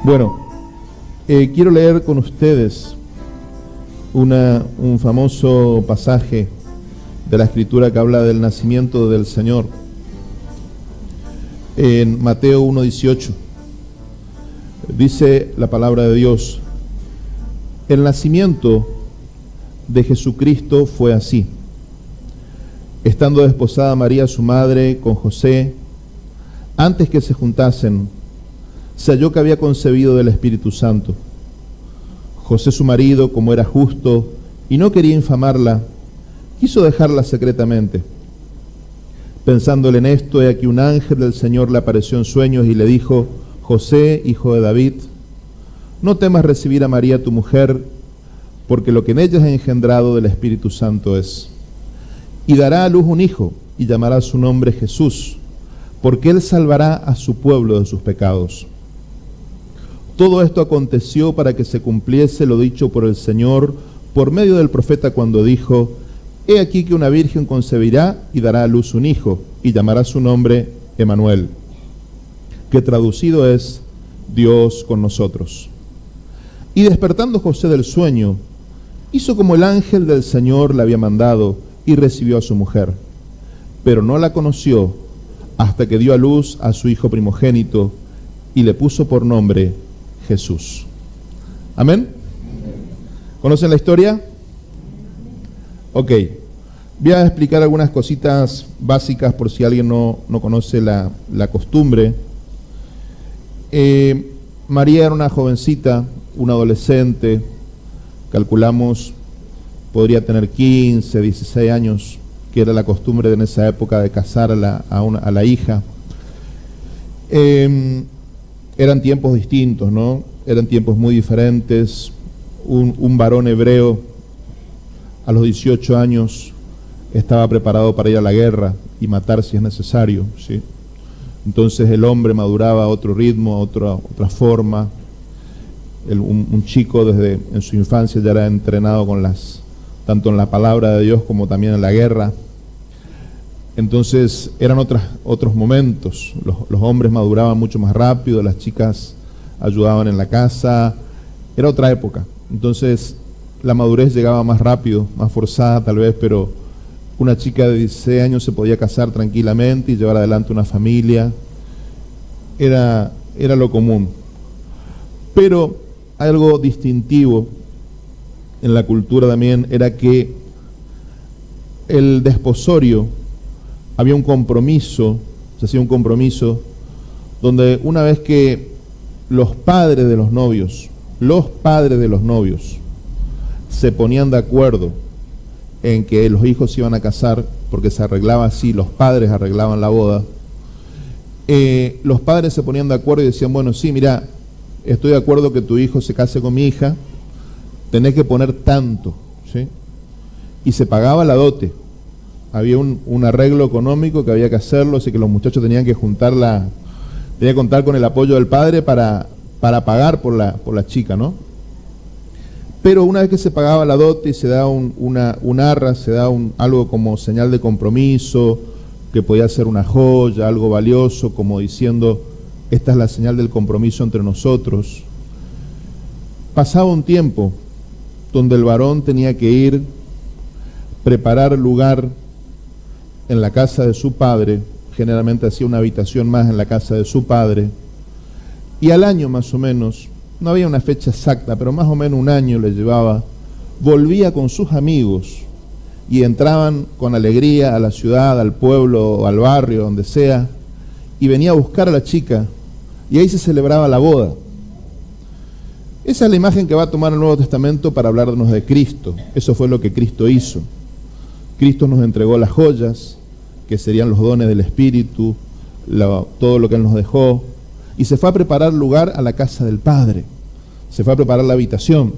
Bueno, quiero leer con ustedes un famoso pasaje de la Escritura que habla del nacimiento del Señor. En Mateo 1:18 dice la palabra de Dios: el nacimiento de Jesucristo fue así. Estando desposada María su madre con José, antes que se juntasen, se halló que había concebido del Espíritu Santo. José su marido, como era justo y no quería infamarla, quiso dejarla secretamente. Pensándole en esto, he aquí un ángel del Señor le apareció en sueños y le dijo: José, hijo de David, no temas recibir a María tu mujer, porque lo que en ella es engendrado del Espíritu Santo es. Y dará a luz un hijo, y llamará su nombre Jesús, porque él salvará a su pueblo de sus pecados. Todo esto aconteció para que se cumpliese lo dicho por el Señor por medio del profeta cuando dijo: he aquí que una virgen concebirá y dará a luz un hijo, y llamará su nombre Emmanuel, que traducido es Dios con nosotros. Y despertando José del sueño, hizo como el ángel del Señor le había mandado, y recibió a su mujer, pero no la conoció hasta que dio a luz a su hijo primogénito, y le puso por nombre Jesús. ¿Amén? ¿Conocen la historia? Ok. Voy a explicar algunas cositas básicas por si alguien no conoce la costumbre. María era una jovencita, una adolescente, calculamos podría tener 15, 16 años, que era la costumbre en esa época de casar a la hija. Eran tiempos distintos, ¿no? Eran tiempos muy diferentes. Un varón hebreo a los 18 años estaba preparado para ir a la guerra y matar si es necesario, ¿sí? Entonces el hombre maduraba a otro ritmo, a otra forma. Un chico desde en su infancia ya era entrenado tanto en la palabra de Dios como también en la guerra. Entonces eran otros momentos. Los hombres maduraban mucho más rápido, las chicas ayudaban en la casa. Era otra época. Entonces la madurez llegaba más rápido, más forzada tal vez, pero una chica de 16 años se podía casar tranquilamente y llevar adelante una familia. Era lo común. Pero algo distintivo en la cultura también era que el desposorio, había un compromiso, se hacía un compromiso donde una vez que los padres de los novios se ponían de acuerdo en que los hijos se iban a casar, porque se arreglaba así, los padres arreglaban la boda, los padres se ponían de acuerdo y decían: bueno, sí, mira, estoy de acuerdo que tu hijo se case con mi hija, tenés que poner tanto, ¿sí? Y se pagaba la dote. Había un arreglo económico que había que hacerlo, así que los muchachos tenían que tenían que contar con el apoyo del padre para pagar por la chica, ¿no? Pero una vez que se pagaba la dote y se da un arra, se da algo como señal de compromiso, que podía ser una joya, algo valioso, como diciendo: esta es la señal del compromiso entre nosotros. Pasaba un tiempo donde el varón tenía que ir, preparar lugar en la casa de su padre, generalmente hacía una habitación más en la casa de su padre, y al año más o menos, no había una fecha exacta, pero más o menos un año le llevaba, volvía con sus amigos y entraban con alegría a la ciudad, al pueblo, al barrio, donde sea, y venía a buscar a la chica, y ahí se celebraba la boda. Esa es la imagen que va a tomar el Nuevo Testamento para hablarnos de Cristo. Eso fue lo que Cristo hizo. Cristo nos entregó las joyas, que serían los dones del Espíritu, todo lo que Él nos dejó, y se fue a preparar lugar a la casa del Padre. Se fue a preparar la habitación.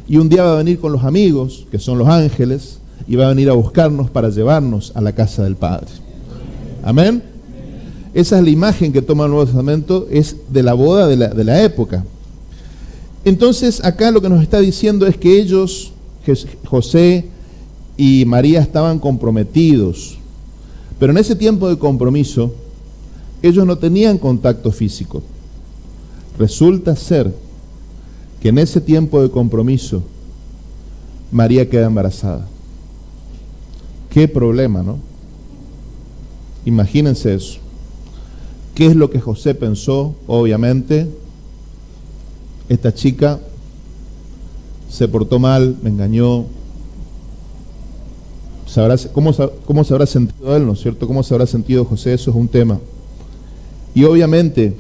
Y un día va a venir con los amigos, que son los ángeles, y va a venir a buscarnos para llevarnos a la casa del Padre. Amén. Esa es la imagen que toma el Nuevo Testamento, es de la boda de la época. Entonces acá lo que nos está diciendo es que ellos, José y María, estaban comprometidos, pero en ese tiempo de compromiso ellos no tenían contacto físico. resulta ser que en ese tiempo de compromiso María queda embarazada. Qué problema, ¿no? Imagínense eso. ¿Qué es lo que José pensó? Obviamente, esta chica se portó mal, me engañó. ¿Cómo se habrá sentido él, no es cierto? ¿Cómo se habrá sentido José? Eso es un tema. Y obviamente,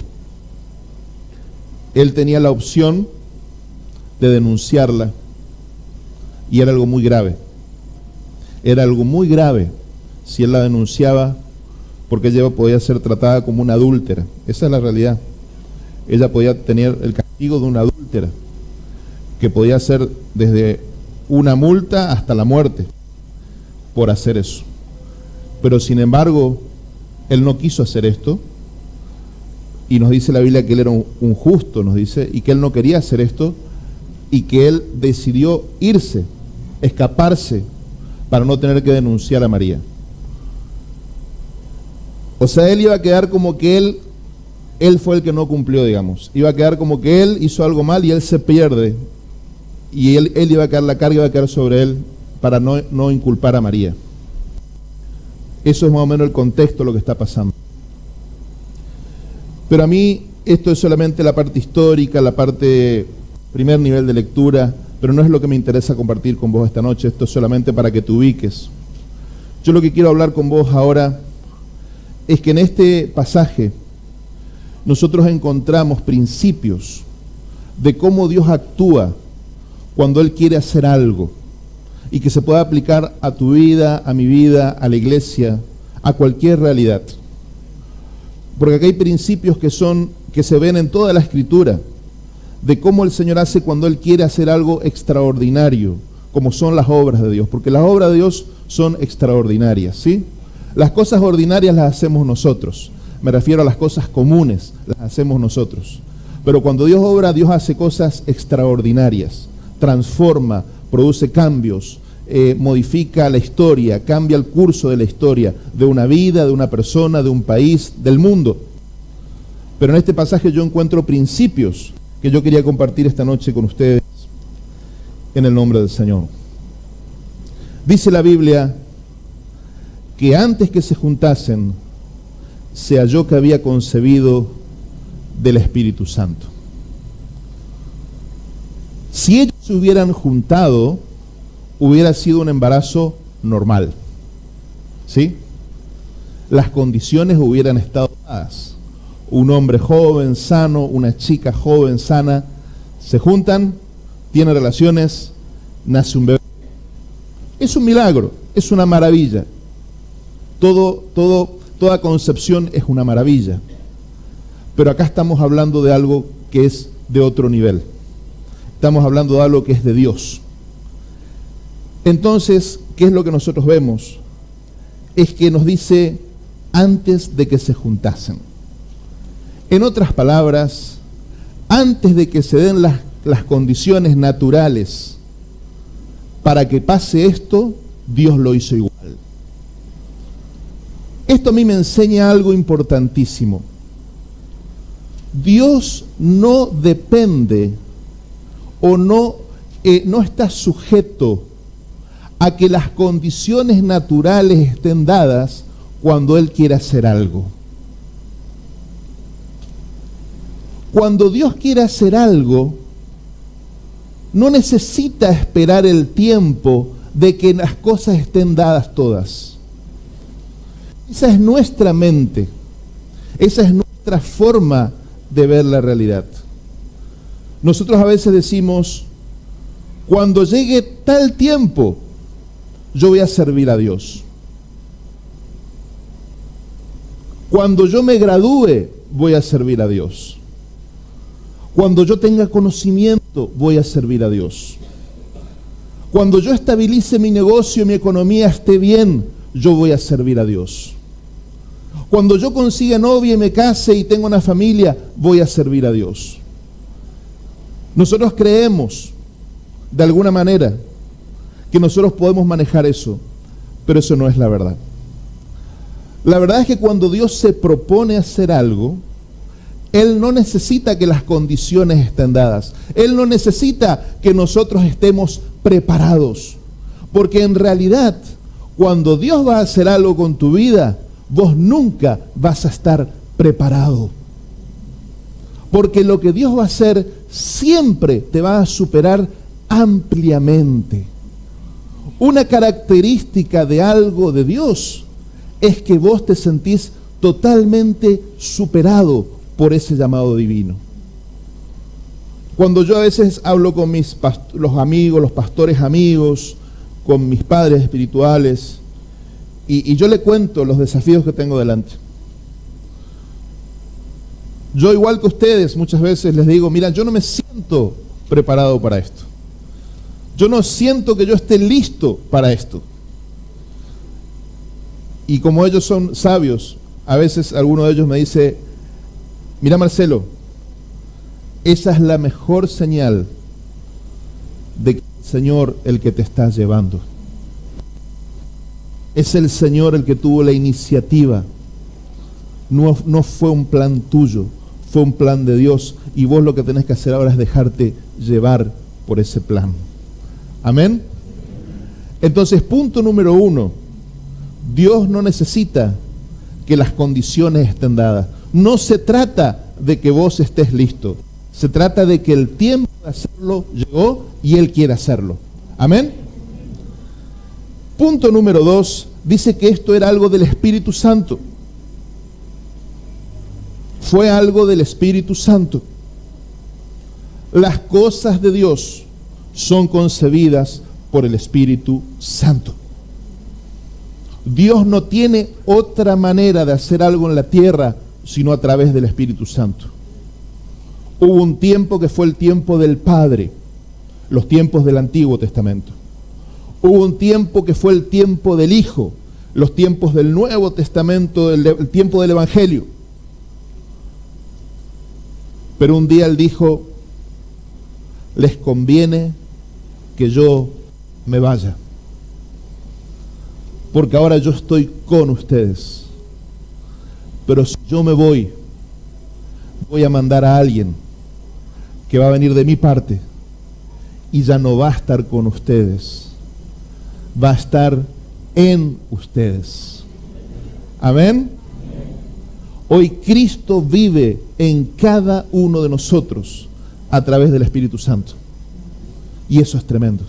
él tenía la opción de denunciarla, y era algo muy grave. Era algo muy grave si él la denunciaba, porque ella podía ser tratada como una adúltera. Esa es la realidad. Ella podía tener el castigo de una adúltera, que podía ser desde una multa hasta la muerte por hacer eso. Pero sin embargo, él no quiso hacer esto, y nos dice la Biblia que él era un justo, nos dice, y que él no quería hacer esto, y que él decidió irse, escaparse, para no tener que denunciar a María. O sea, él iba a quedar como que él fue el que no cumplió, digamos. Iba a quedar como que él hizo algo mal y él se pierde. Y él iba a quedar, la carga iba a quedar sobre él para no inculpar a María. Eso es más o menos el contexto de lo que está pasando. Pero a mí esto es solamente la parte histórica, la parte primer nivel de lectura, pero no es lo que me interesa compartir con vos esta noche. Esto es solamente para que te ubiques. Yo lo que quiero hablar con vos ahora es que en este pasaje nosotros encontramos principios de cómo Dios actúa cuando Él quiere hacer algo, y que se pueda aplicar a tu vida, a mi vida, a la iglesia, a cualquier realidad. Porque acá hay principios que se ven en toda la Escritura, de cómo el Señor hace cuando Él quiere hacer algo extraordinario, como son las obras de Dios, porque las obras de Dios son extraordinarias, ¿sí? Las cosas ordinarias las hacemos nosotros, me refiero a las cosas comunes, las hacemos nosotros. Pero cuando Dios obra, Dios hace cosas extraordinarias, transforma, produce cambios, modifica la historia, cambia el curso de la historia, de una vida, de una persona, de un país, del mundo. Pero en este pasaje yo encuentro principios que yo quería compartir esta noche con ustedes en el nombre del Señor. Dice la Biblia que antes que se juntasen, se halló que había concebido del Espíritu Santo. Si ellos se hubieran juntado, hubiera sido un embarazo normal, ¿sí? Las condiciones hubieran estado dadas. Un hombre joven, sano, una chica joven, sana, se juntan, tienen relaciones, nace un bebé. Es un milagro, es una maravilla. Toda concepción es una maravilla. Pero acá estamos hablando de algo que es de otro nivel. Estamos hablando de algo que es de Dios. Entonces, ¿qué es lo que nosotros vemos? Es que nos dice antes de que se juntasen. En otras palabras, antes de que se den las condiciones naturales para que pase esto, Dios lo hizo igual. Esto a mí me enseña algo importantísimo. Dios no depende o no está sujeto a que las condiciones naturales estén dadas cuando Él quiere hacer algo. Cuando Dios quiere hacer algo, no necesita esperar el tiempo de que las cosas estén dadas todas. Esa es nuestra mente, esa es nuestra forma de ver la realidad. Nosotros a veces decimos, cuando llegue tal tiempo, yo voy a servir a Dios. Cuando yo me gradúe, voy a servir a Dios. Cuando yo tenga conocimiento, voy a servir a Dios. Cuando yo estabilice mi negocio, mi economía esté bien, yo voy a servir a Dios. Cuando yo consiga novia y me case y tenga una familia, voy a servir a Dios. Nosotros creemos, de alguna manera, que nosotros podemos manejar eso, pero eso no es la verdad. La verdad es que cuando Dios se propone hacer algo, Él no necesita que las condiciones estén dadas. Él no necesita que nosotros estemos preparados. Porque en realidad, cuando Dios va a hacer algo con tu vida, vos nunca vas a estar preparado. Porque lo que Dios va a hacer siempre te va a superar ampliamente. Una característica de algo de Dios es que vos te sentís totalmente superado por ese llamado divino. Cuando yo a veces hablo con los amigos, los pastores amigos, con mis padres espirituales, y yo le cuento los desafíos que tengo delante. Yo, igual que ustedes, muchas veces les digo, mira, yo no me siento preparado para esto. Yo no siento que yo esté listo para esto. Y como ellos son sabios, a veces alguno de ellos me dice, mira Marcelo, esa es la mejor señal de que el Señor el que te está llevando. Es el Señor el que tuvo la iniciativa. No fue un plan tuyo, fue un plan de Dios, y vos lo que tenés que hacer ahora es dejarte llevar por ese plan. Amén. Entonces, punto número 1, Dios no necesita que las condiciones estén dadas. No se trata de que vos estés listo, se trata de que el tiempo de hacerlo llegó y Él quiere hacerlo. Amén. Punto número 2, dice que esto era algo del Espíritu Santo. Fue algo del Espíritu Santo. Las cosas de Dios son concebidas por el Espíritu Santo. Dios no tiene otra manera de hacer algo en la tierra sino a través del Espíritu Santo. Hubo un tiempo que fue el tiempo del Padre, los tiempos del Antiguo Testamento. Hubo un tiempo que fue el tiempo del Hijo, los tiempos del Nuevo Testamento, el tiempo del Evangelio. Pero un día Él dijo, les conviene que yo me vaya, porque ahora yo estoy con ustedes. Pero si yo me voy a mandar a alguien que va a venir de mi parte y ya no va a estar con ustedes, va a estar en ustedes. Amén. Hoy Cristo vive en cada uno de nosotros a través del Espíritu Santo. Y eso es tremendo.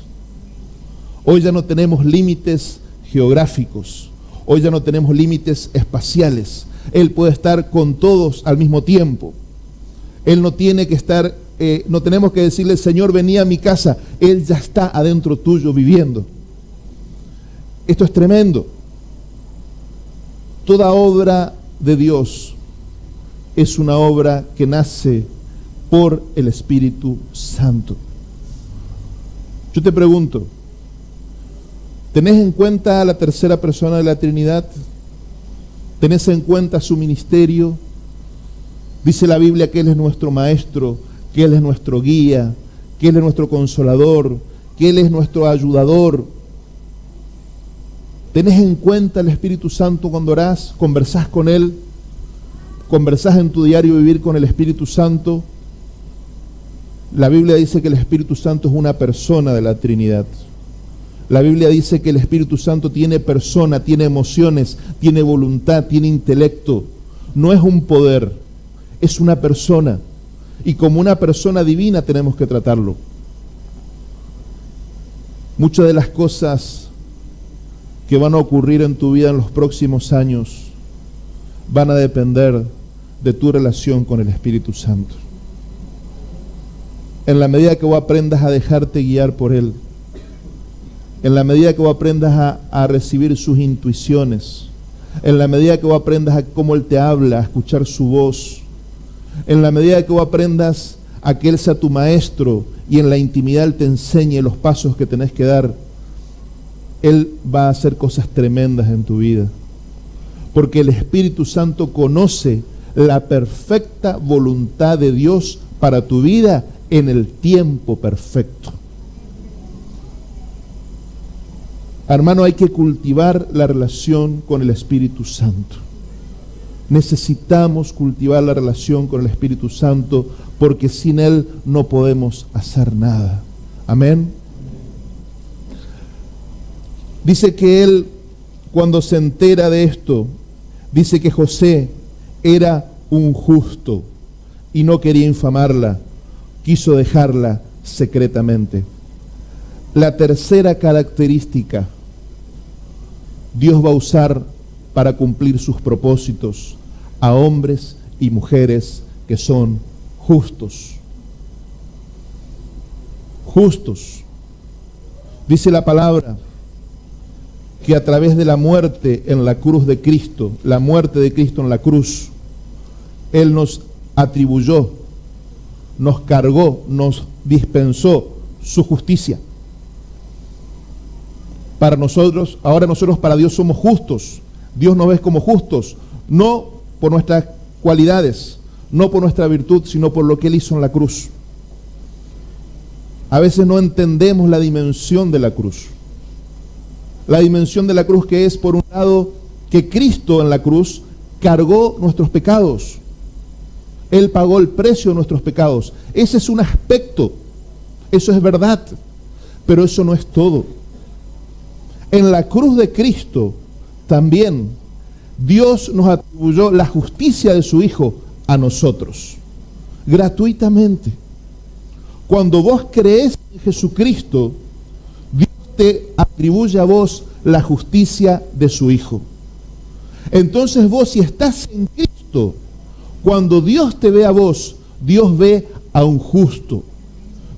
Hoy ya no tenemos límites geográficos. Hoy ya no tenemos límites espaciales. Él puede estar con todos al mismo tiempo. Él no tiene que estar, no tenemos que decirle, Señor, vení a mi casa. Él ya está adentro tuyo viviendo. Esto es tremendo. Toda obra de Dios es una obra que nace por el Espíritu Santo. Yo te pregunto, ¿tenés en cuenta a la tercera persona de la Trinidad? ¿Tenés en cuenta su ministerio? Dice la Biblia que Él es nuestro Maestro, que Él es nuestro guía, que Él es nuestro Consolador, que Él es nuestro ayudador. ¿Tenés en cuenta el Espíritu Santo cuando orás? ¿Conversás con Él? ¿Conversás en tu diario vivir con el Espíritu Santo? La Biblia dice que el Espíritu Santo es una persona de la Trinidad. La Biblia dice que el Espíritu Santo tiene persona, tiene emociones, tiene voluntad, tiene intelecto. No es un poder, es una persona. Y como una persona divina tenemos que tratarlo. Muchas de las cosas que van a ocurrir en tu vida en los próximos años van a depender de tu relación con el Espíritu Santo. En la medida que vos aprendas a dejarte guiar por Él, en la medida que vos aprendas a recibir sus intuiciones, en la medida que vos aprendas a cómo Él te habla, a escuchar su voz, en la medida que vos aprendas a que Él sea tu maestro y en la intimidad Él te enseñe los pasos que tenés que dar, Él va a hacer cosas tremendas en tu vida. Porque el Espíritu Santo conoce la perfecta voluntad de Dios para tu vida en el tiempo perfecto. Hermano, hay que cultivar la relación con el Espíritu Santo. Necesitamos cultivar la relación con el Espíritu Santo, porque sin Él no podemos hacer nada. Amén. Dice que él, cuando se entera de esto, dice que José era un justo y no quería infamarla, quiso dejarla secretamente. La tercera característica, Dios va a usar para cumplir sus propósitos a hombres y mujeres que son justos. Justos. Dice la palabra que a través de la muerte en la cruz de Cristo, la muerte de Cristo en la cruz, Él nos atribuyó, nos cargó, nos dispensó su justicia. Para nosotros, ahora nosotros para Dios somos justos. Dios nos ve como justos, no por nuestras cualidades, no por nuestra virtud, sino por lo que Él hizo en la cruz. A veces no entendemos la dimensión de la cruz. La dimensión de la cruz, que es, por un lado, que Cristo en la cruz cargó nuestros pecados. Él pagó el precio de nuestros pecados. Ese es un aspecto, eso es verdad, pero eso no es todo. En la cruz de Cristo también Dios nos atribuyó la justicia de su Hijo a nosotros, gratuitamente. Cuando vos crees en Jesucristo, Dios te atribuye a vos la justicia de su Hijo. Entonces vos, si estás en Cristo, cuando Dios te ve a vos, Dios ve a un justo.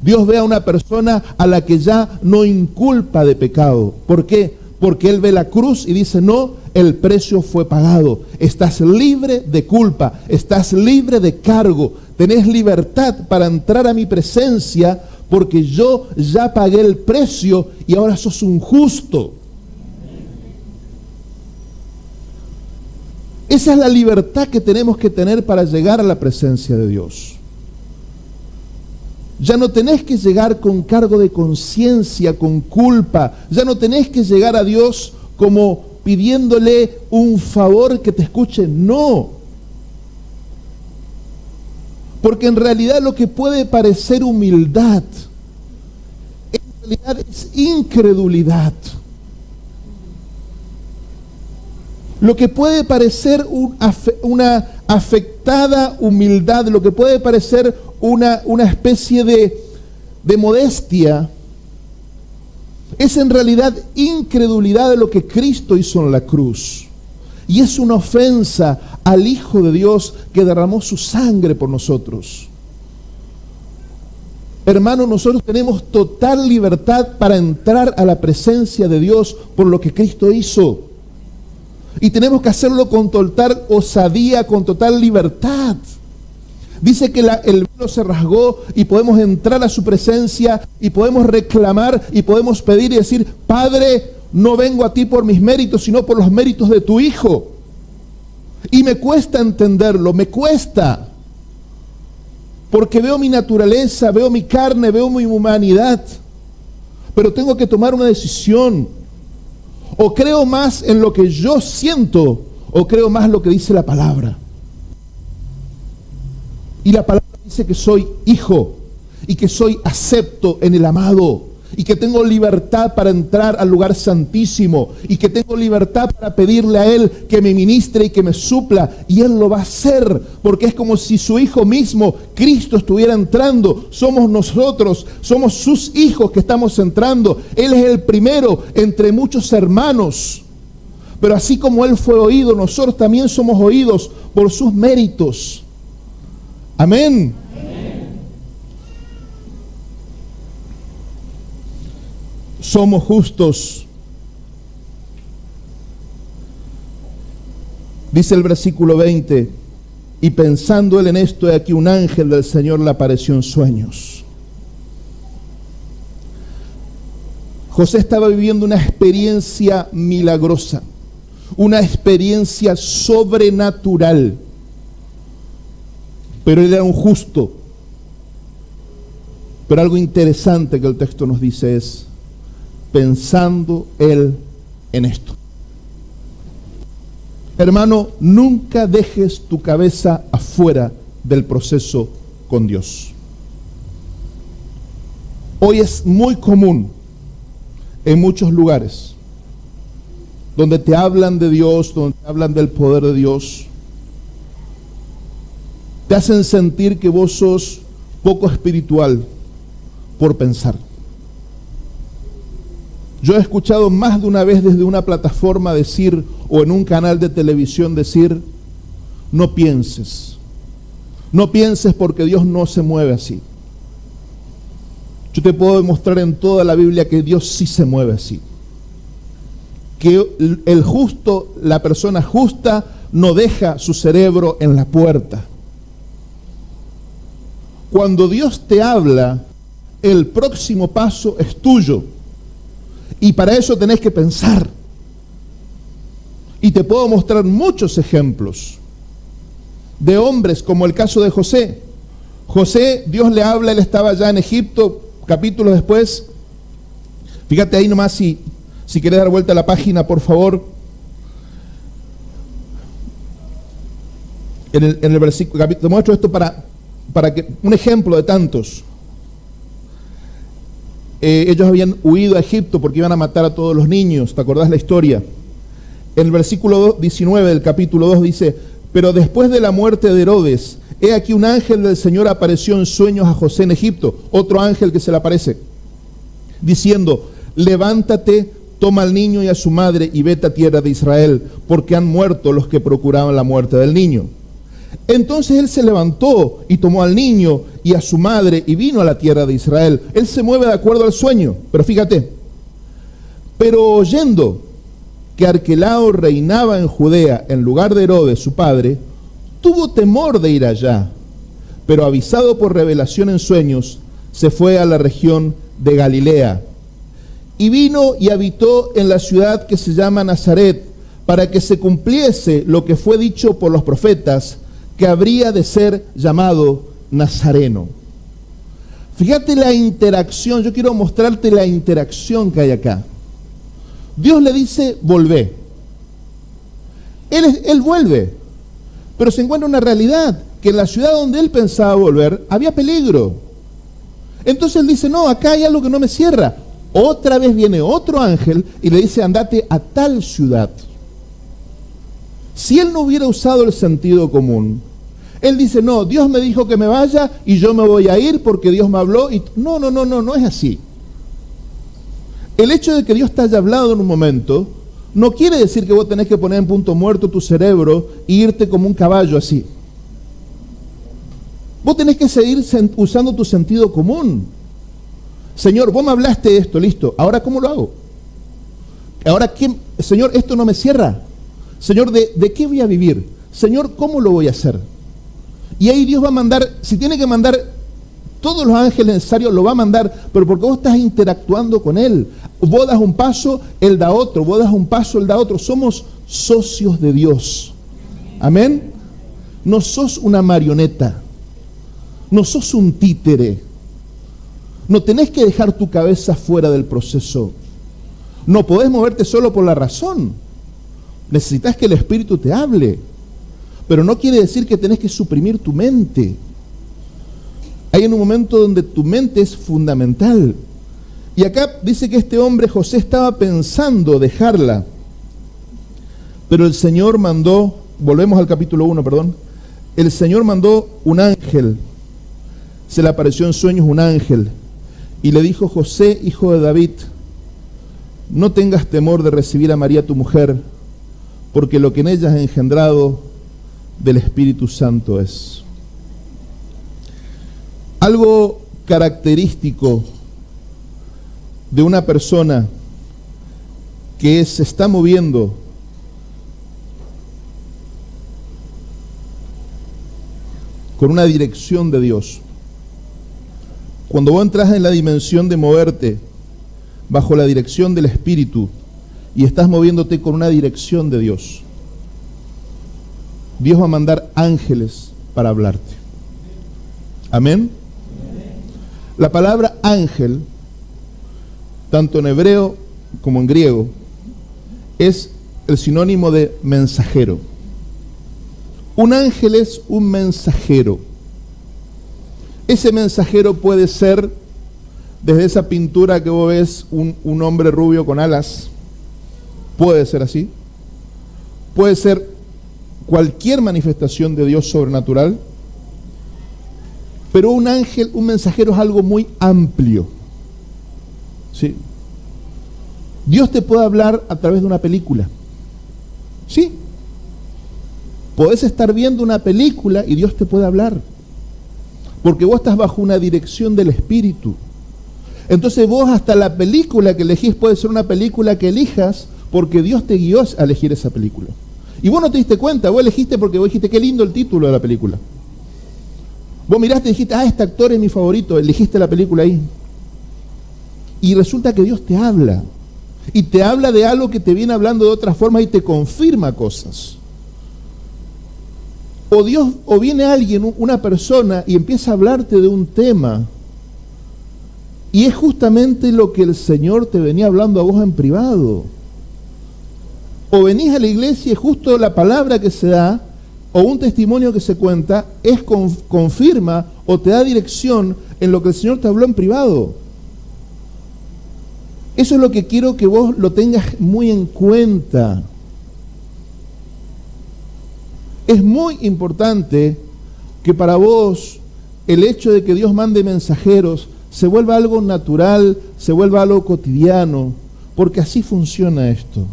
Dios ve a una persona a la que ya no inculpa de pecado. ¿Por qué? Porque Él ve la cruz y dice, no, el precio fue pagado. Estás libre de culpa, estás libre de cargo, tenés libertad para entrar a mi presencia, porque yo ya pagué el precio y ahora sos un justo. Esa es la libertad que tenemos que tener para llegar a la presencia de Dios. Ya no tenés que llegar con cargo de conciencia, con culpa. Ya no tenés que llegar a Dios como pidiéndole un favor que te escuche. No. Porque en realidad lo que puede parecer humildad, en realidad es incredulidad. Lo que puede parecer una afectada humildad, lo que puede parecer una especie de modestia, es en realidad incredulidad de lo que Cristo hizo en la cruz. Y es una ofensa al Hijo de Dios que derramó su sangre por nosotros. Hermanos, nosotros tenemos total libertad para entrar a la presencia de Dios por lo que Cristo hizo. Y tenemos que hacerlo con total osadía, con total libertad. Dice que el velo se rasgó y podemos entrar a su presencia y podemos reclamar y podemos pedir y decir, Padre, no vengo a ti por mis méritos, sino por los méritos de tu Hijo. Y me cuesta entenderlo, me cuesta. Porque veo mi naturaleza, veo mi carne, veo mi humanidad. Pero tengo que tomar una decisión. O creo más en lo que yo siento, o creo más en lo que dice la palabra. Y la palabra dice que soy hijo, y que soy acepto en el amado, y que tengo libertad para entrar al lugar santísimo, y que tengo libertad para pedirle a Él que me ministre y que me supla, y Él lo va a hacer, porque es como si su Hijo mismo, Cristo, estuviera entrando. Somos nosotros, somos sus hijos que estamos entrando. Él es el primero entre muchos hermanos, pero así como Él fue oído, nosotros también somos oídos por sus méritos. Amén. Somos justos. Dice el versículo 20, y pensando él en esto, he aquí un ángel del Señor le apareció en sueños. José estaba viviendo una experiencia milagrosa, una experiencia sobrenatural, pero él era un justo. Pero algo interesante que el texto nos dice es, pensando él en esto. Hermano, nunca dejes tu cabeza afuera del proceso con Dios. Hoy es muy común en muchos lugares donde te hablan de Dios, donde te hablan del poder de Dios, te hacen sentir que vos sos poco espiritual por pensar. Yo he escuchado más de una vez desde una plataforma decir, o en un canal de televisión decir, no pienses porque Dios no se mueve así. Yo te puedo demostrar en toda la Biblia que Dios sí se mueve así. Que el justo, la persona justa, no deja su cerebro en la puerta. Cuando Dios te habla, el próximo paso es tuyo. Y para eso tenés que pensar. Y te puedo mostrar muchos ejemplos de hombres, como el caso de José. José, Dios le habla, él estaba ya en Egipto, capítulos después. Fíjate ahí nomás, si querés dar vuelta a la página, por favor. En el versículo, te muestro esto para que, un ejemplo de tantos. Ellos habían huido a Egipto porque iban a matar a todos los niños. ¿Te acordás la historia? En el versículo 19 del capítulo 2 dice: pero después de la muerte de Herodes, he aquí un ángel del Señor apareció en sueños a José en Egipto. Otro ángel que se le aparece, diciendo: levántate, toma al niño y a su madre y vete a tierra de Israel, porque han muerto los que procuraban la muerte del niño. Entonces él se levantó y tomó al niño y a su madre y vino a la tierra de Israel. Él se mueve de acuerdo al sueño, pero fíjate. Pero oyendo que Arquelao reinaba en Judea en lugar de Herodes su padre, tuvo temor de ir allá, pero avisado por revelación en sueños, se fue a la región de Galilea. Y vino y habitó en la ciudad que se llama Nazaret, para que se cumpliese lo que fue dicho por los profetas, que habría de ser llamado Nazareno. Fíjate la interacción, yo quiero mostrarte la interacción que hay acá. Dios le dice, volvé. Él vuelve, pero se encuentra una realidad, que en la ciudad donde él pensaba volver, había peligro. Entonces él dice, no, acá hay algo que no me cierra. Otra vez viene otro ángel y le dice, andate a tal ciudad. Si él no hubiera usado el sentido común, él dice, no, Dios me dijo que me vaya y yo me voy a ir porque Dios me habló. No es así. El hecho de que Dios te haya hablado en un momento no quiere decir que vos tenés que poner en punto muerto tu cerebro e irte como un caballo así. Vos tenés que seguir usando tu sentido común. Señor, vos me hablaste de esto, listo. Ahora, ¿cómo lo hago? Ahora, Señor, esto no me cierra. Señor, ¿de qué voy a vivir? Señor, ¿cómo lo voy a hacer? Y ahí Dios va a mandar, si tiene que mandar todos los ángeles necesarios, lo va a mandar, pero porque vos estás interactuando con Él. Vos das un paso, Él da otro. Vos das un paso, Él da otro. Somos socios de Dios. Amén. No sos una marioneta. No sos un títere. No tenés que dejar tu cabeza fuera del proceso. No podés moverte solo por la razón. Necesitas que el Espíritu te hable. Pero no quiere decir que tenés que suprimir tu mente. Hay en un momento donde tu mente es fundamental. Y acá dice que este hombre, José, estaba pensando dejarla. Pero el Señor mandó, volvemos al capítulo 1, perdón. El Señor mandó un ángel. Se le apareció en sueños un ángel. Y le dijo, José, hijo de David, no tengas temor de recibir a María tu mujer, porque lo que en ella has engendrado del Espíritu Santo es. Algo característico de una persona que se está moviendo con una dirección de Dios. Cuando vos entras en la dimensión de moverte bajo la dirección del Espíritu y estás moviéndote con una dirección de Dios, Dios va a mandar ángeles para hablarte. Amén. La palabra ángel, tanto en hebreo como en griego, es el sinónimo de mensajero. Un ángel es un mensajero. Ese mensajero puede ser, desde esa pintura que vos ves, un hombre rubio con alas. Puede ser así. Puede ser cualquier manifestación de Dios sobrenatural. Pero un ángel, un mensajero es algo muy amplio. ¿Sí? Dios te puede hablar a través de una película. ¿Sí? Podés estar viendo una película y Dios te puede hablar. Porque vos estás bajo una dirección del Espíritu. Entonces vos hasta la película que elegís puede ser una película que elijas porque Dios te guió a elegir esa película. Y vos no te diste cuenta, vos elegiste porque vos dijiste, qué lindo el título de la película. Vos miraste y dijiste, este actor es mi favorito, elegiste la película ahí. Y resulta que Dios te habla. Y te habla de algo que te viene hablando de otra forma y te confirma cosas. O viene alguien, una persona, y empieza a hablarte de un tema. Y es justamente lo que el Señor te venía hablando a vos en privado. O venís a la iglesia y justo la palabra que se da, o un testimonio que se cuenta, confirma o te da dirección en lo que el Señor te habló en privado. Eso es lo que quiero que vos lo tengas muy en cuenta. Es muy importante que para vos el hecho de que Dios mande mensajeros se vuelva algo natural, se vuelva algo cotidiano, porque así funciona esto.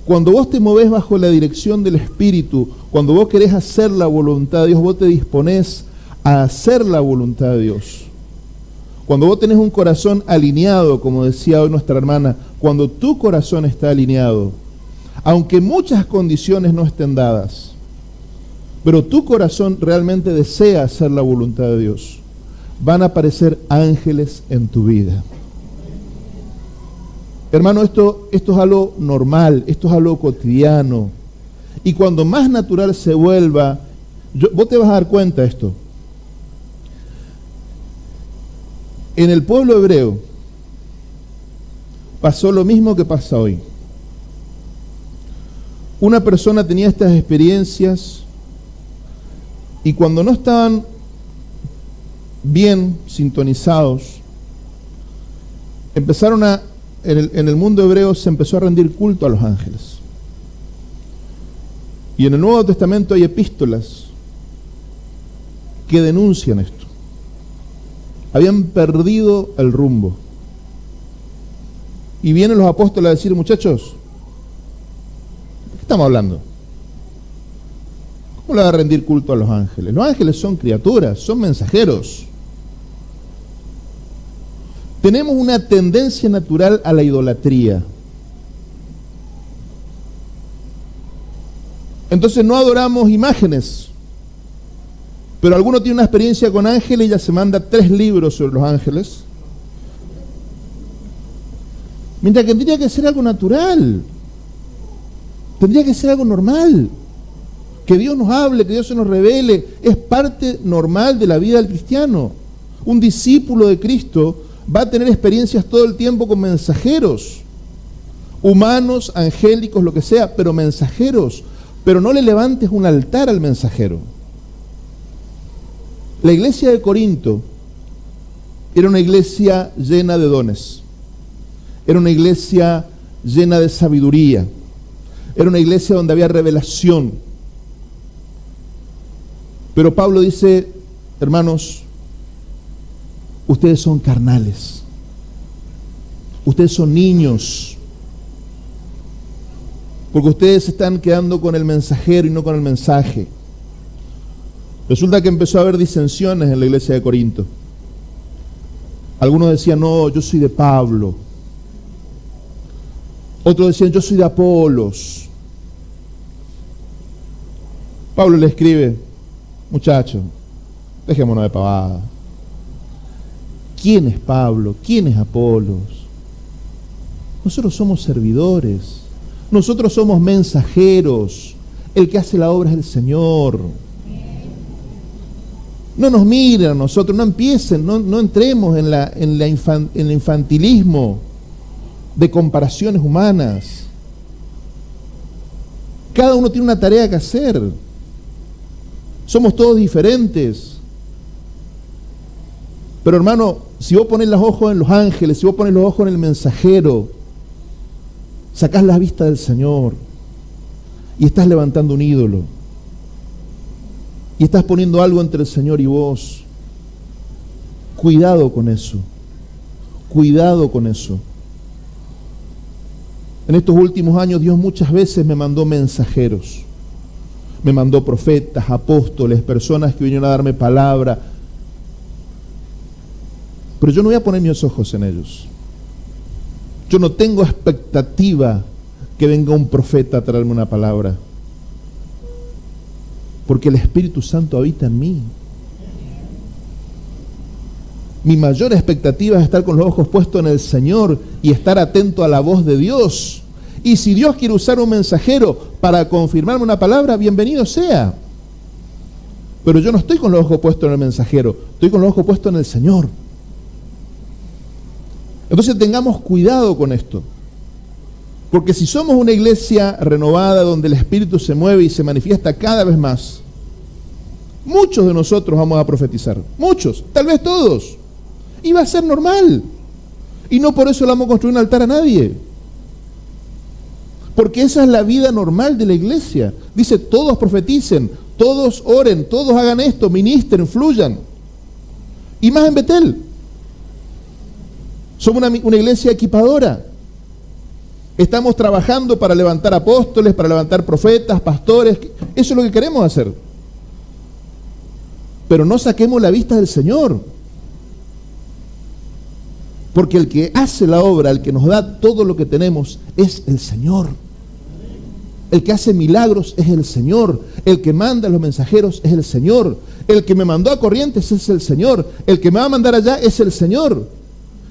Cuando vos te movés bajo la dirección del Espíritu, cuando vos querés hacer la voluntad de Dios, vos te disponés a hacer la voluntad de Dios. Cuando vos tenés un corazón alineado, como decía hoy nuestra hermana, cuando tu corazón está alineado, aunque muchas condiciones no estén dadas, pero tu corazón realmente desea hacer la voluntad de Dios, van a aparecer ángeles en tu vida. Hermano, esto es algo normal, esto es algo cotidiano. Y cuando más natural se vuelva, vos te vas a dar cuenta de esto. En el pueblo hebreo pasó lo mismo que pasa hoy. Una persona tenía estas experiencias y cuando no estaban bien sintonizados, en el mundo hebreo se empezó a rendir culto a los ángeles. Y en el Nuevo Testamento hay epístolas que denuncian esto. Habían perdido el rumbo. Y vienen los apóstoles a decir, muchachos, ¿de qué estamos hablando? ¿Cómo le va a rendir culto a los ángeles? Los ángeles son criaturas, son mensajeros. Tenemos una tendencia natural a la idolatría. Entonces no adoramos imágenes. Pero alguno tiene una experiencia con ángeles y ya se manda 3 libros sobre los ángeles. Mientras que tendría que ser algo natural. Tendría que ser algo normal. Que Dios nos hable, que Dios se nos revele. Es parte normal de la vida del cristiano. Un discípulo de Cristo va a tener experiencias todo el tiempo con mensajeros. Humanos, angélicos, lo que sea, pero mensajeros. Pero no le levantes un altar al mensajero. La iglesia de Corinto era una iglesia llena de dones. Era una iglesia llena de sabiduría. Era una iglesia donde había revelación. Pero Pablo dice, hermanos, ustedes son carnales. Ustedes son niños. Porque ustedes se están quedando con el mensajero y no con el mensaje. Resulta que empezó a haber disensiones en la iglesia de Corinto. Algunos decían, no, yo soy de Pablo. Otros decían, yo soy de Apolos. Pablo le escribe, muchachos, dejémonos de pavada. ¿Quién es Pablo? ¿Quién es Apolos? Nosotros somos servidores. Nosotros somos mensajeros. El que hace la obra es el Señor. No nos miren a nosotros, no empiecen, no entremos en el infantilismo de comparaciones humanas. Cada uno tiene una tarea que hacer. Somos todos diferentes. Pero hermano, si vos pones los ojos en los ángeles, si vos pones los ojos en el mensajero, sacás la vista del Señor y estás levantando un ídolo y estás poniendo algo entre el Señor y vos. Cuidado con eso. Cuidado con eso. En estos últimos años Dios muchas veces me mandó mensajeros. Me mandó profetas, apóstoles, personas que vinieron a darme palabra. Pero yo no voy a poner mis ojos en ellos. Yo no tengo expectativa que venga un profeta a traerme una palabra. Porque el Espíritu Santo habita en mí. Mi mayor expectativa es estar con los ojos puestos en el Señor y estar atento a la voz de Dios. Y si Dios quiere usar un mensajero para confirmarme una palabra, bienvenido sea. Pero yo no estoy con los ojos puestos en el mensajero, estoy con los ojos puestos en el Señor. Entonces tengamos cuidado con esto. Porque si somos una iglesia renovada donde el Espíritu se mueve y se manifiesta cada vez más, muchos de nosotros vamos a profetizar. Muchos, tal vez todos. Y va a ser normal. Y no por eso le vamos a construir un altar a nadie. Porque esa es la vida normal de la iglesia. Dice, todos profeticen, todos oren, todos hagan esto, ministren, fluyan. Y más en Betel. Somos una iglesia equipadora. Estamos trabajando para levantar apóstoles, para levantar profetas, pastores. Eso es lo que queremos hacer. Pero no saquemos la vista del Señor. Porque el que hace la obra, el que nos da todo lo que tenemos, es el Señor. El que hace milagros es el Señor. El que manda a los mensajeros es el Señor. El que me mandó a Corrientes es el Señor. El que me va a mandar allá es el Señor.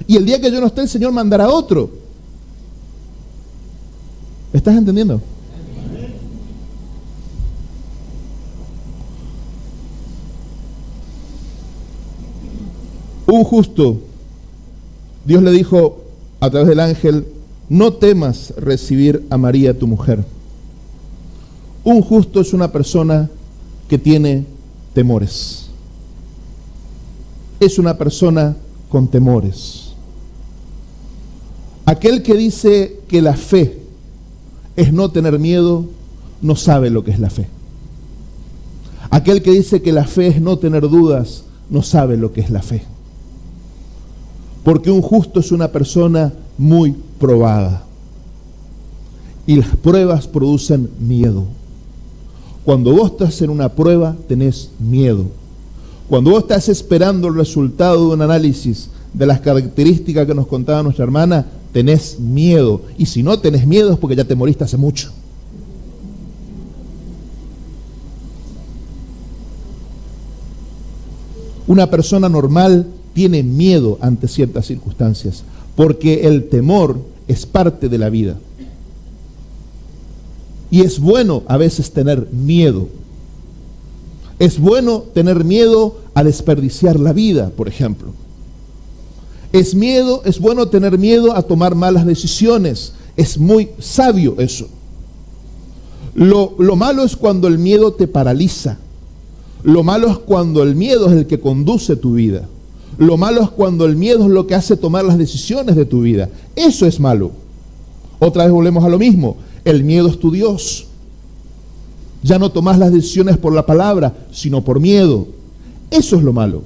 Y el día que yo no esté, el Señor mandará a otro. ¿Me estás entendiendo? Un justo, Dios le dijo a través del ángel, no temas recibir a María tu mujer. Un justo es una persona que tiene temores. Es una persona con temores. Aquel que dice que la fe es no tener miedo, no sabe lo que es la fe. Aquel que dice que la fe es no tener dudas, no sabe lo que es la fe. Porque un justo es una persona muy probada. Y las pruebas producen miedo. Cuando vos estás en una prueba, tenés miedo. Cuando vos estás esperando el resultado de un análisis de las características que nos contaba nuestra hermana, tenés miedo. Y si no tenés miedo es porque ya te moriste hace mucho. Una persona normal tiene miedo ante ciertas circunstancias, porque el temor es parte de la vida. Y es bueno a veces tener miedo. Es bueno tener miedo a desperdiciar la vida, por ejemplo. Es bueno tener miedo a tomar malas decisiones. Es muy sabio eso. Lo malo es cuando el miedo te paraliza. Lo malo es cuando el miedo es el que conduce tu vida. Lo malo es cuando el miedo es lo que hace tomar las decisiones de tu vida. Eso es malo. Otra vez volvemos a lo mismo. El miedo es tu Dios. Ya no tomás las decisiones por la palabra, sino por miedo. Eso es lo malo.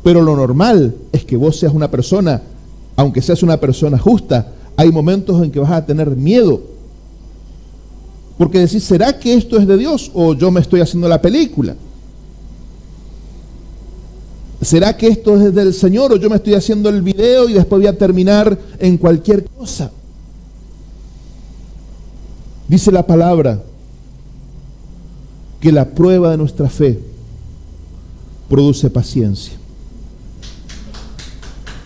Pero lo normal es que vos seas una persona, aunque seas una persona justa, hay momentos en que vas a tener miedo. Porque decís, ¿será que esto es de Dios o yo me estoy haciendo la película? ¿Será que esto es del Señor o yo me estoy haciendo el video y después voy a terminar en cualquier cosa? Dice la palabra que la prueba de nuestra fe produce paciencia.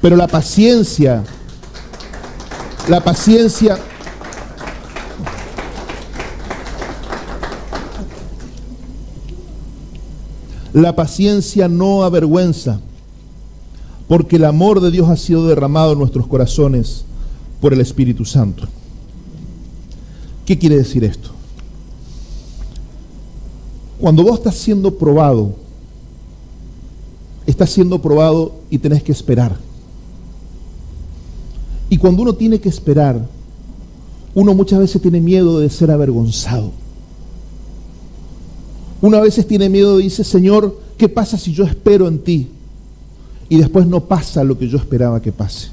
Pero la paciencia no avergüenza, porque el amor de Dios ha sido derramado en nuestros corazones por el Espíritu Santo. ¿Qué quiere decir esto? Cuando vos estás siendo probado y tenés que esperar. Y cuando uno tiene que esperar, uno muchas veces tiene miedo de ser avergonzado. Uno a veces tiene miedo y dice, Señor, ¿qué pasa si yo espero en ti? Y después no pasa lo que yo esperaba que pase.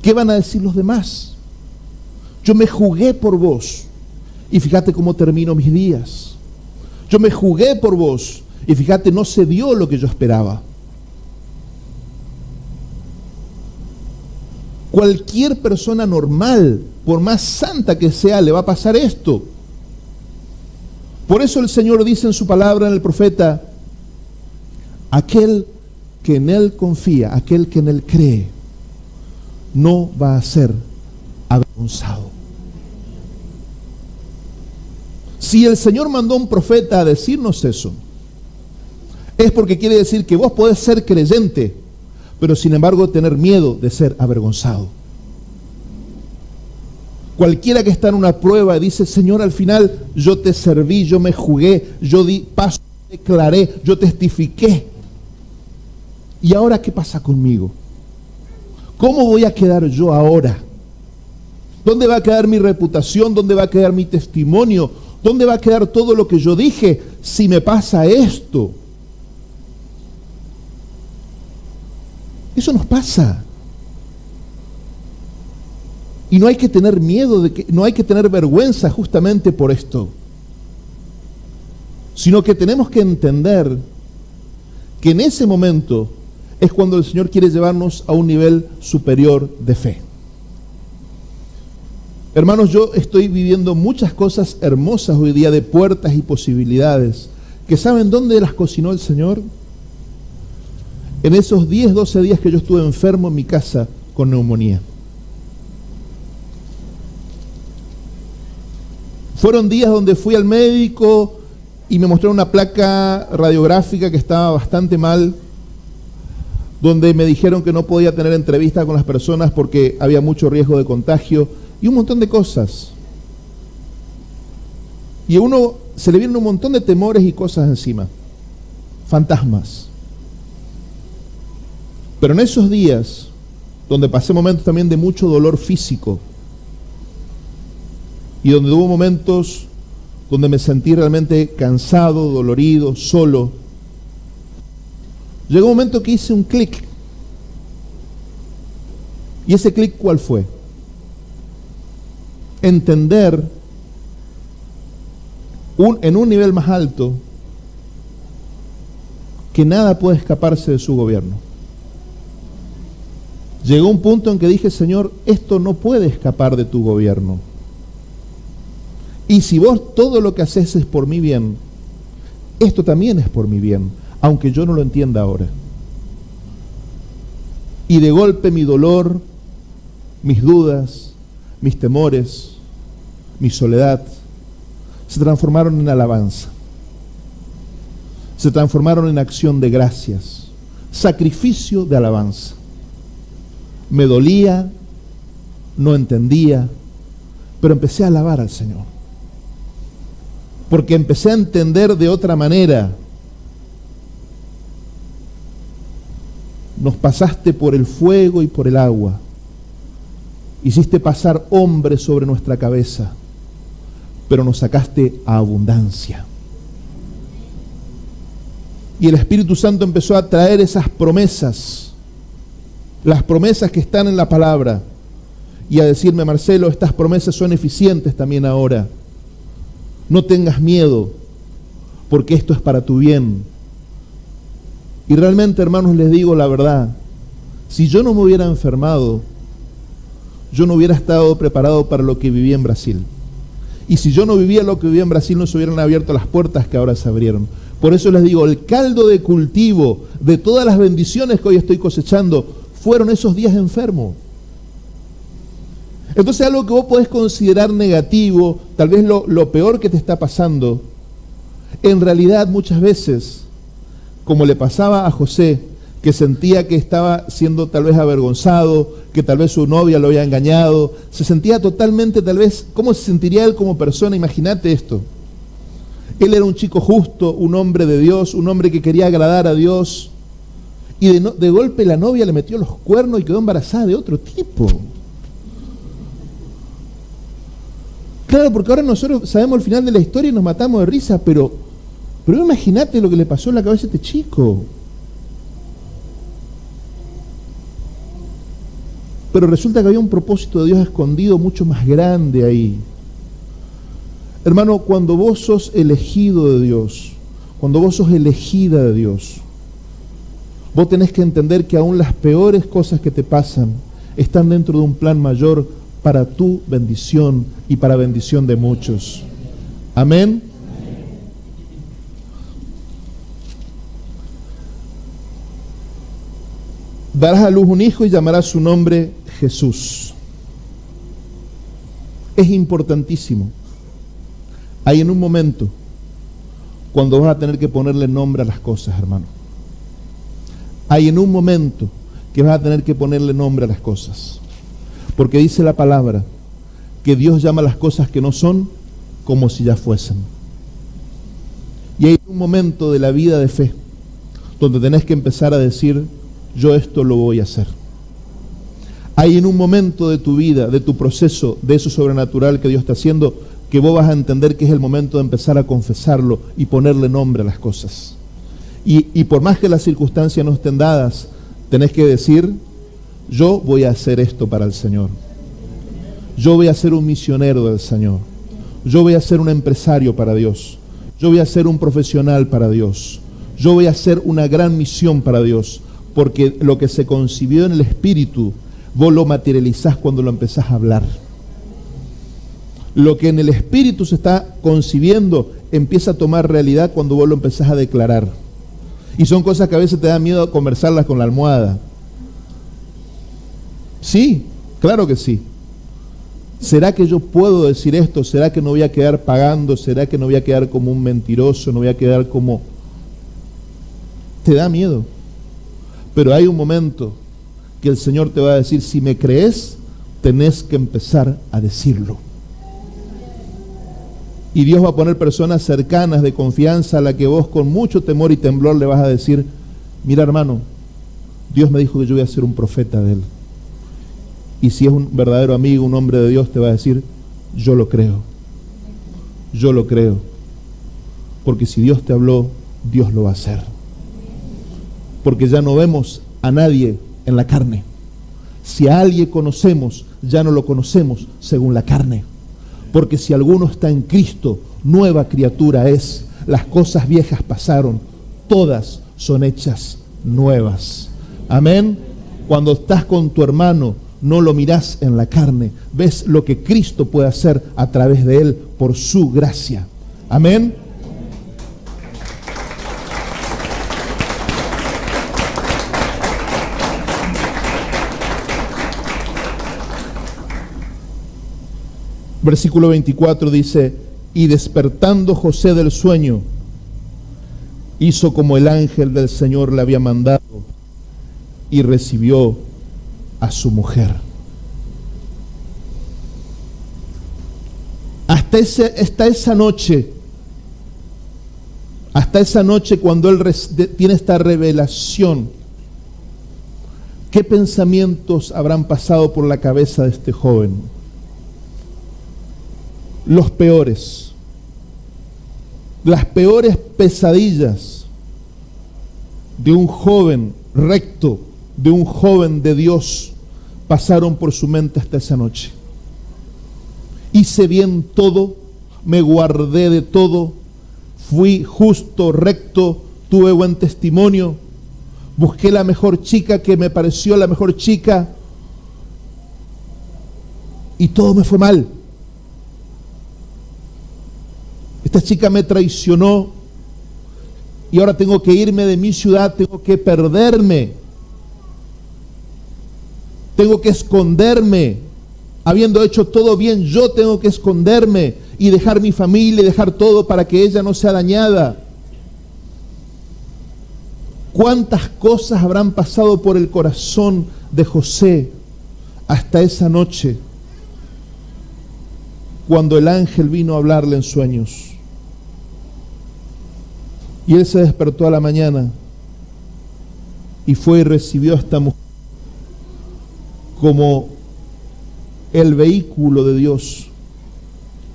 ¿Qué van a decir los demás? Yo me jugué por vos y fíjate cómo termino mis días. Yo me jugué por vos y fíjate, no se dio lo que yo esperaba. Cualquier persona normal, por más santa que sea, le va a pasar esto. Por eso el Señor dice en su palabra, en el profeta, aquel que en Él confía, aquel que en Él cree, no va a ser avergonzado. Si el Señor mandó a un profeta a decirnos eso, es porque quiere decir que vos podés ser creyente, pero sin embargo tener miedo de ser avergonzado. Cualquiera que está en una prueba y dice, Señor, al final yo te serví, yo me jugué, yo di paso, declaré, yo testifiqué. ¿Y ahora qué pasa conmigo? ¿Cómo voy a quedar yo ahora? ¿Dónde va a quedar mi reputación? ¿Dónde va a quedar mi testimonio? ¿Dónde va a quedar todo lo que yo dije si me pasa esto? Eso nos pasa. Y no hay que tener miedo, no hay que tener vergüenza justamente por esto. Sino que tenemos que entender que en ese momento es cuando el Señor quiere llevarnos a un nivel superior de fe. Hermanos, yo estoy viviendo muchas cosas hermosas hoy día de puertas y posibilidades, que ¿saben dónde las cocinó el Señor? En esos 10, 12 días que yo estuve enfermo en mi casa con neumonía. Fueron días donde fui al médico y me mostraron una placa radiográfica que estaba bastante mal, donde me dijeron que no podía tener entrevista con las personas porque había mucho riesgo de contagio y un montón de cosas. Y a uno se le vienen un montón de temores y cosas encima, fantasmas. Pero en esos días, donde pasé momentos también de mucho dolor físico, y donde hubo momentos donde me sentí realmente cansado, dolorido, solo, llegó un momento que hice un clic. ¿Y ese clic cuál fue? Entender en un nivel más alto que nada puede escaparse de su gobierno. Llegó un punto en que dije, Señor, esto no puede escapar de tu gobierno. Y si vos todo lo que haces es por mi bien, esto también es por mi bien, aunque yo no lo entienda ahora. Y de golpe mi dolor, mis dudas, mis temores, mi soledad, se transformaron en alabanza. Se transformaron en acción de gracias, sacrificio de alabanza. Me dolía, no entendía, pero empecé a alabar al Señor. Porque empecé a entender de otra manera. Nos pasaste por el fuego y por el agua. Hiciste pasar hombres sobre nuestra cabeza, pero nos sacaste a abundancia. Y el Espíritu Santo empezó a traer esas promesas, las promesas que están en la palabra, y a decirme, Marcelo, estas promesas son eficientes también ahora. No tengas miedo, porque esto es para tu bien. Y realmente, hermanos, les digo la verdad, si yo no me hubiera enfermado, yo no hubiera estado preparado para lo que viví en Brasil. Y si yo no vivía lo que vivía en Brasil, no se hubieran abierto las puertas que ahora se abrieron. Por eso les digo, el caldo de cultivo de todas las bendiciones que hoy estoy cosechando fueron esos días enfermos. Entonces, algo que vos podés considerar negativo, tal vez lo peor que te está pasando, en realidad muchas veces, como le pasaba a José, que sentía que estaba siendo tal vez avergonzado, que tal vez su novia lo había engañado, se sentía totalmente, tal vez, ¿cómo se sentiría él como persona? Imagínate esto. Él era un chico justo, un hombre de Dios, un hombre que quería agradar a Dios. Y de golpe la novia le metió los cuernos y quedó embarazada de otro tipo. Claro, porque ahora nosotros sabemos el final de la historia y nos matamos de risa, pero imagínate lo que le pasó en la cabeza a este chico. Pero resulta que había un propósito de Dios escondido mucho más grande ahí. Hermano, cuando vos sos elegido de Dios, cuando vos sos elegida de Dios, vos tenés que entender que aún las peores cosas que te pasan están dentro de un plan mayor para tu bendición y para bendición de muchos. Amén. Darás a luz un hijo y llamarás su nombre Jesús. Es importantísimo. Hay en un momento cuando vas a tener que ponerle nombre a las cosas, hermano. Hay en un momento que vas a tener que ponerle nombre a las cosas. Porque dice la palabra que Dios llama las cosas que no son como si ya fuesen. Y hay un momento de la vida de fe donde tenés que empezar a decir: yo esto lo voy a hacer. Hay en un momento de tu vida, de tu proceso, de eso sobrenatural que Dios está haciendo, que vos vas a entender que es el momento de empezar a confesarlo y ponerle nombre a las cosas. Y por más que las circunstancias no estén dadas, tenés que decir: yo voy a hacer esto para el Señor. Yo voy a ser un misionero del Señor. Yo voy a ser un empresario para Dios. Yo voy a ser un profesional para Dios. Yo voy a hacer una gran misión para Dios. Porque lo que se concibió en el Espíritu, vos lo materializás cuando lo empezás a hablar. Lo que en el Espíritu se está concibiendo empieza a tomar realidad cuando vos lo empezás a declarar. Y son cosas que a veces te da miedo conversarlas con la almohada. Sí, claro que sí. ¿Será que yo puedo decir esto? ¿Será que no voy a quedar pagando? ¿Será que no voy a quedar como un mentiroso? ¿No voy a quedar como...? Te da miedo. Pero hay un momento que el Señor te va a decir: si me crees, tenés que empezar a decirlo. Y Dios va a poner personas cercanas de confianza a la que vos con mucho temor y temblor le vas a decir: mira, hermano, Dios me dijo que yo voy a ser un profeta de Él. Y si es un verdadero amigo, un hombre de Dios, te va a decir: yo lo creo. Yo lo creo. Porque si Dios te habló, Dios lo va a hacer. Porque ya no vemos a nadie en la carne. Si a alguien conocemos, ya no lo conocemos según la carne. Porque si alguno está en Cristo, nueva criatura es. Las cosas viejas pasaron, todas son hechas nuevas. Amén. Cuando estás con tu hermano, no lo mirás en la carne, ves lo que Cristo puede hacer a través de él por su gracia. Amén. Versículo 24 dice: y despertando José del sueño, hizo como el ángel del Señor le había mandado y recibió a su mujer. Hasta esa noche cuando él tiene esta revelación, ¿qué pensamientos habrán pasado por la cabeza de este joven? Los peores, las peores pesadillas de un joven recto, de un joven de Dios, pasaron por su mente hasta esa noche. Hice bien todo, me guardé de todo, fui justo, recto, tuve buen testimonio, busqué la mejor chica que me pareció la mejor chica y todo me fue mal. Esta chica me traicionó y ahora tengo que irme de mi ciudad, tengo que perderme, tengo que esconderme. Habiendo hecho todo bien, yo tengo que esconderme y dejar mi familia y dejar todo para que ella no sea dañada. ¿Cuántas cosas habrán pasado por el corazón de José hasta esa noche cuando el ángel vino a hablarle en sueños? Y él se despertó a la mañana y fue y recibió a esta mujer como el vehículo de Dios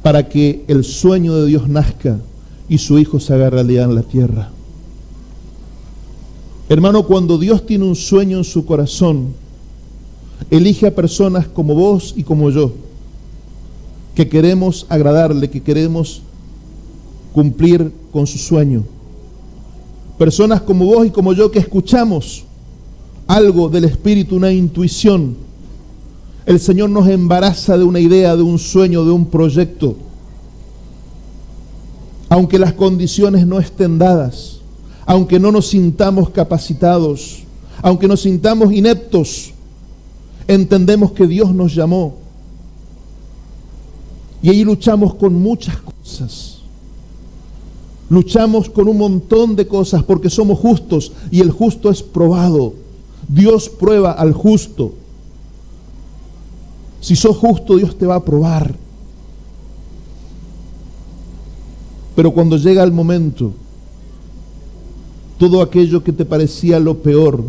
para que el sueño de Dios nazca y su hijo se haga realidad en la tierra. Hermano, cuando Dios tiene un sueño en su corazón, elige a personas como vos y como yo, que queremos agradarle, que queremos cumplir con su sueño. Personas como vos y como yo que escuchamos algo del Espíritu, una intuición. El Señor nos embaraza de una idea, de un sueño, de un proyecto. Aunque las condiciones no estén dadas, aunque no nos sintamos capacitados, aunque nos sintamos ineptos, entendemos que Dios nos llamó. Y ahí luchamos con muchas cosas. Luchamos con un montón de cosas porque somos justos y el justo es probado. Dios prueba al justo. Si sos justo, Dios te va a probar. Pero cuando llega el momento, todo aquello que te parecía lo peor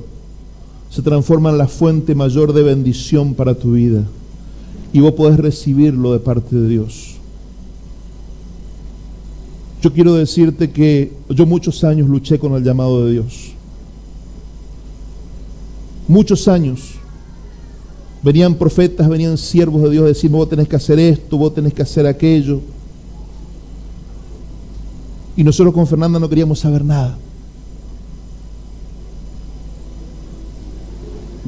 se transforma en la fuente mayor de bendición para tu vida. Y vos podés recibirlo de parte de Dios. Yo quiero decirte que yo muchos años luché con el llamado de Dios. Muchos años. Venían profetas, venían siervos de Dios a decirme, vos tenés que hacer esto, vos tenés que hacer aquello. Y nosotros con Fernanda no queríamos saber nada.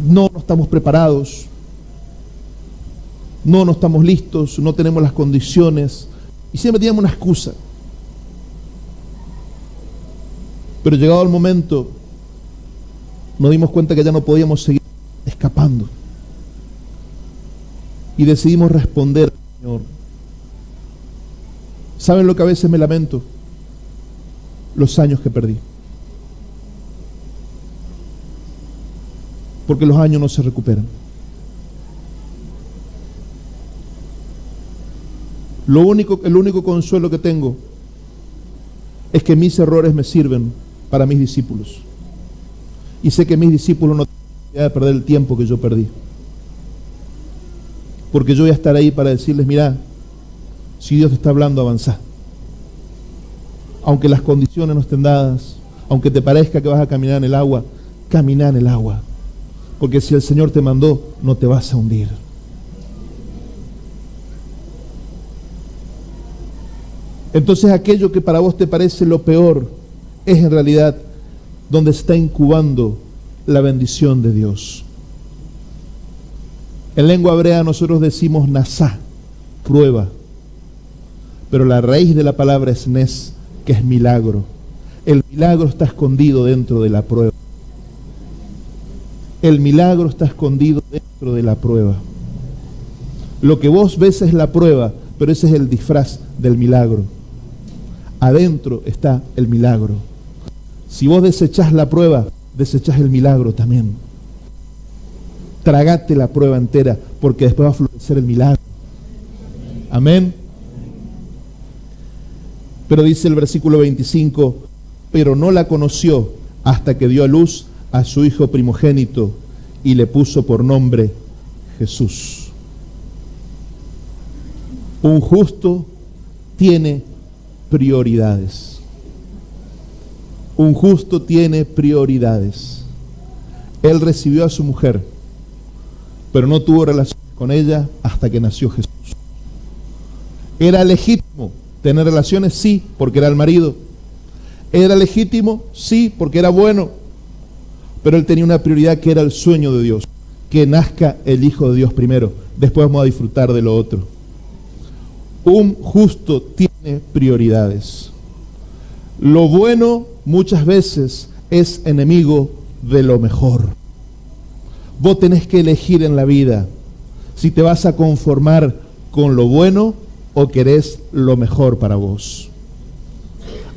No estamos preparados. No estamos listos, no tenemos las condiciones. Y siempre teníamos una excusa. Pero llegado el momento, nos dimos cuenta que ya no podíamos seguir escapando. Y decidimos responder al Señor. ¿Saben lo que a veces me lamento? Los años que perdí. Porque los años no se recuperan. El único consuelo que tengo es que mis errores me sirven para mis discípulos. Y sé que mis discípulos no tienen que perder el tiempo que yo perdí. Porque yo voy a estar ahí para decirles, mirá, si Dios te está hablando, avanzá. Aunque las condiciones no estén dadas, aunque te parezca que vas a caminar en el agua, camina en el agua. Porque si el Señor te mandó, no te vas a hundir. Entonces aquello que para vos te parece lo peor es en realidad donde está incubando la bendición de Dios. En lengua hebrea nosotros decimos nasá, prueba, pero la raíz de la palabra es nes, que es milagro. El milagro está escondido dentro de la prueba. El milagro está escondido dentro de la prueba. Lo que vos ves es la prueba, pero ese es el disfraz del milagro. Adentro está el milagro. Si vos desechás la prueba, desechás el milagro también. Tragate la prueba entera, porque después va a florecer el milagro. Amén. Pero dice el versículo 25, pero no la conoció hasta que dio a luz a su hijo primogénito y le puso por nombre Jesús. Un justo tiene prioridades. Un justo tiene prioridades. Él recibió a su mujer, pero no tuvo relación con ella hasta que nació Jesús. ¿Era legítimo tener relaciones? Sí, porque era el marido. ¿Era legítimo? Sí, porque era bueno. Pero él tenía una prioridad que era el sueño de Dios, que nazca el Hijo de Dios primero. Después vamos a disfrutar de lo otro. Un justo tiene prioridades. Lo bueno muchas veces es enemigo de lo mejor. Vos tenés que elegir en la vida si te vas a conformar con lo bueno o querés lo mejor para vos.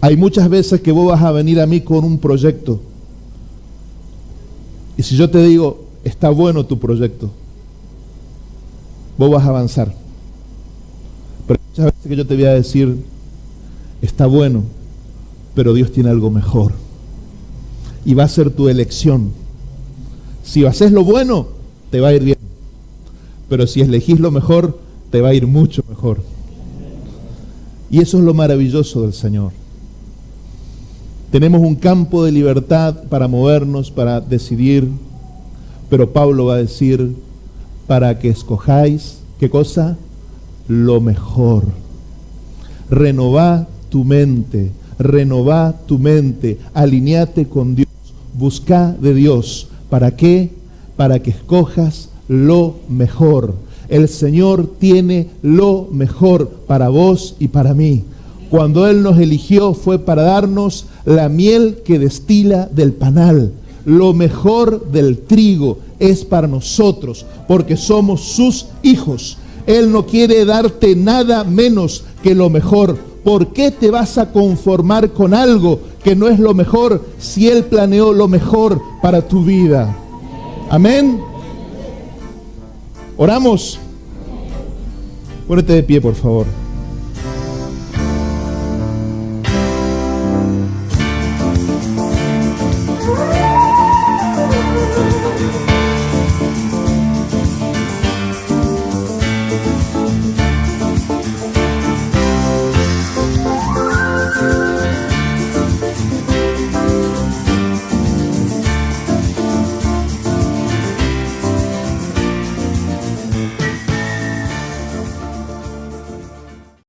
Hay muchas veces que vos vas a venir a mí con un proyecto. Y si yo te digo, está bueno tu proyecto, vos vas a avanzar. Pero muchas veces que yo te voy a decir, está bueno, pero Dios tiene algo mejor. Y va a ser tu elección. Si haces lo bueno, te va a ir bien. Pero si elegís lo mejor, te va a ir mucho mejor. Y eso es lo maravilloso del Señor. Tenemos un campo de libertad para movernos, para decidir. Pero Pablo va a decir, para que escojáis, ¿qué cosa? Lo mejor. Renová tu mente, alineate con Dios, busca de Dios. ¿Para qué? Para que escojas lo mejor. El Señor tiene lo mejor para vos y para mí. Cuando Él nos eligió fue para darnos la miel que destila del panal. Lo mejor del trigo es para nosotros, porque somos sus hijos. Él no quiere darte nada menos que lo mejor. ¿Por qué te vas a conformar con algo que no es lo mejor si Él planeó lo mejor para tu vida? Amén. Oramos. Ponete de pie, por favor.